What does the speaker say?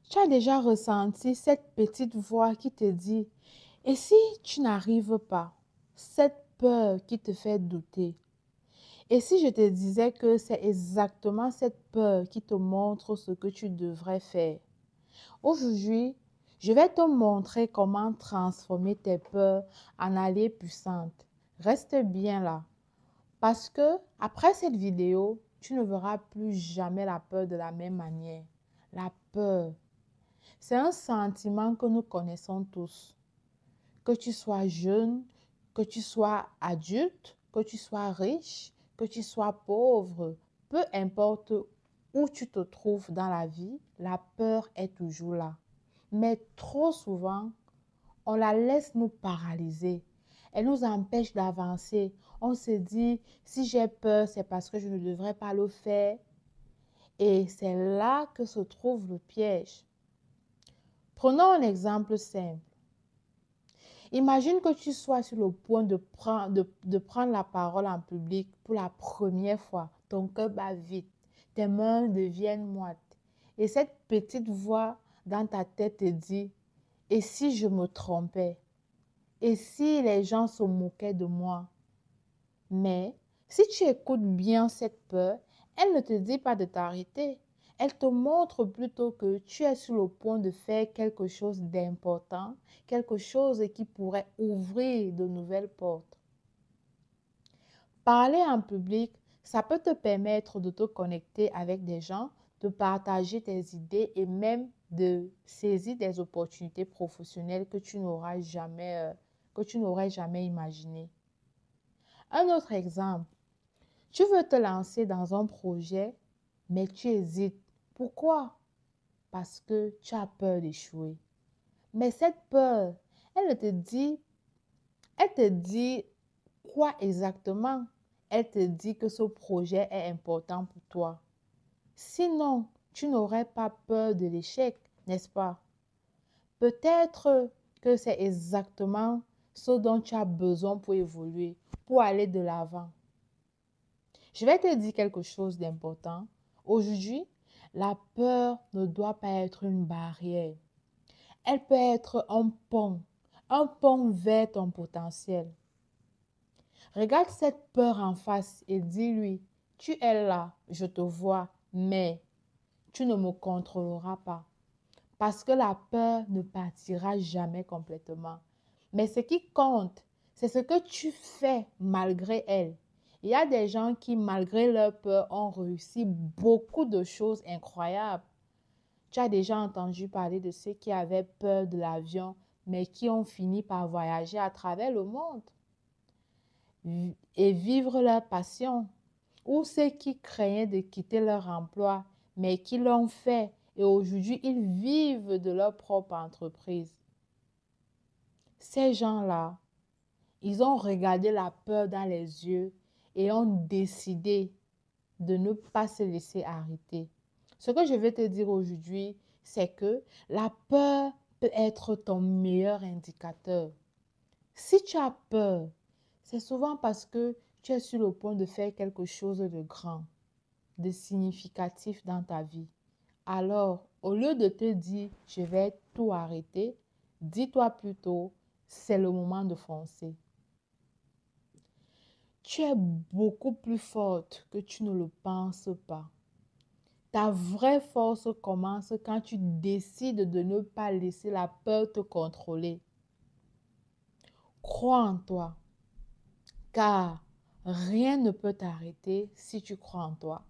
Tu as déjà ressenti cette petite voix qui te dit, et si tu n'arrives pas? Cette peur qui te fait douter. Et si je te disais que c'est exactement cette peur qui te montre ce que tu devrais faire? Aujourd'hui, je vais te montrer comment transformer tes peurs en alliés puissantes. Reste bien là, parce que après cette vidéo, tu ne verras plus jamais la peur de la même manière. La peur, c'est un sentiment que nous connaissons tous. Que tu sois jeune, que tu sois adulte, que tu sois riche, que tu sois pauvre, peu importe où tu te trouves dans la vie, la peur est toujours là. Mais trop souvent, on la laisse nous paralyser. Elle nous empêche d'avancer. On se dit, si j'ai peur, c'est parce que je ne devrais pas le faire. Et c'est là que se trouve le piège. Prenons un exemple simple. Imagine que tu sois sur le point de prendre la parole en public pour la première fois. Ton cœur bat vite, tes mains deviennent moites. Et cette petite voix dans ta tête te dit, et si je me trompais? Et si les gens se moquaient de moi? Mais si tu écoutes bien cette peur, elle ne te dit pas de t'arrêter. Elle te montre plutôt que tu es sur le point de faire quelque chose d'important, quelque chose qui pourrait ouvrir de nouvelles portes. Parler en public, ça peut te permettre de te connecter avec des gens, de partager tes idées et même de saisir des opportunités professionnelles que tu n'aurais jamais imaginées. Un autre exemple, tu veux te lancer dans un projet, mais tu hésites. Pourquoi? Parce que tu as peur d'échouer. Mais cette peur, elle te dit, elle te dit quoi exactement? Elle te dit que ce projet est important pour toi. Sinon, tu n'aurais pas peur de l'échec, n'est-ce pas? Peut-être que c'est exactement ce dont tu as besoin pour évoluer, pour aller de l'avant. Je vais te dire quelque chose d'important. Aujourd'hui, la peur ne doit pas être une barrière. Elle peut être un pont vers ton potentiel. Regarde cette peur en face et dis-lui, tu es là, je te vois, mais tu ne me contrôleras pas. Parce que la peur ne partira jamais complètement. Mais ce qui compte, c'est ce que tu fais malgré elle. Il y a des gens qui, malgré leur peur, ont réussi beaucoup de choses incroyables. Tu as déjà entendu parler de ceux qui avaient peur de l'avion, mais qui ont fini par voyager à travers le monde et vivre leur passion. Ou ceux qui craignaient de quitter leur emploi, mais qui l'ont fait et aujourd'hui ils vivent de leur propre entreprise. Ces gens-là, ils ont regardé la peur dans les yeux et ont décidé de ne pas se laisser arrêter. Ce que je vais te dire aujourd'hui, c'est que la peur peut être ton meilleur indicateur. Si tu as peur, c'est souvent parce que tu es sur le point de faire quelque chose de grand, de significatif dans ta vie. Alors, au lieu de te dire, je vais tout arrêter, dis-toi plutôt, c'est le moment de foncer. Tu es beaucoup plus forte que tu ne le penses pas. Ta vraie force commence quand tu décides de ne pas laisser la peur te contrôler. Crois en toi, car rien ne peut t'arrêter si tu crois en toi.